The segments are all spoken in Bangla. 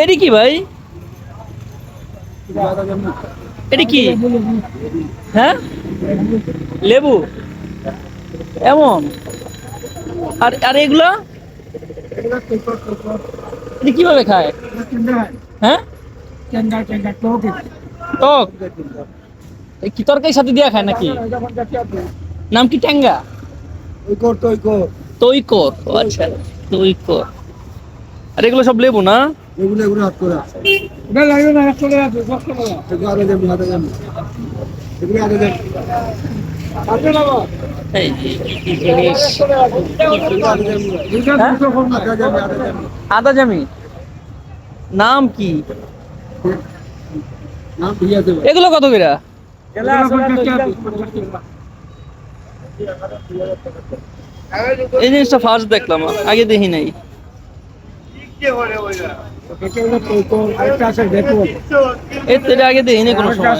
এটি কি ভাই? এটি কি? হ্যাঁ, লেবু এমন। আর আর এগুলো এটি কিভাবে খায়? হ্যাঁ, টক। এই কি তরকারির সাথে দিয়া খায় নাকি? নাম কি ট্যাঙ্গা? তৈকর, ও আচ্ছা, তৈকর। আর এগুলো সব লেবু না? এই যে কি জিনিস। হ্যাঁ? আদা জামি, নাম কি? এগুলো কত করে? এই জিনিসটা ফার্স্ট দেখলাম, আগে দেখি নাই। এর আগে দেখি নাই কোনো সময়।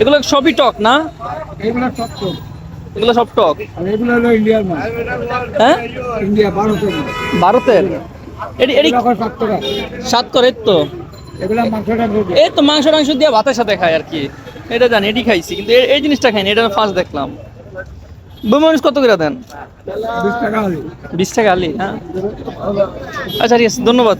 এগুলো সবই টক না? এগুলো সব টক। হ্যাঁ, ভারতের। এটি এটি স্বাদ করে তো। এই তো মাংস টাংস দিয়ে ভাতের সাথে খায় আর কি। এটা জানি, এটি খাইছি, কিন্তু এই জিনিসটা খাইনি, এটা ফার্স্ট দেখলাম। বুমরিচ কত করে দেন? 20 টাকা আলি। হ্যাঁ, আচ্ছা ঠিক আছে, ধন্যবাদ।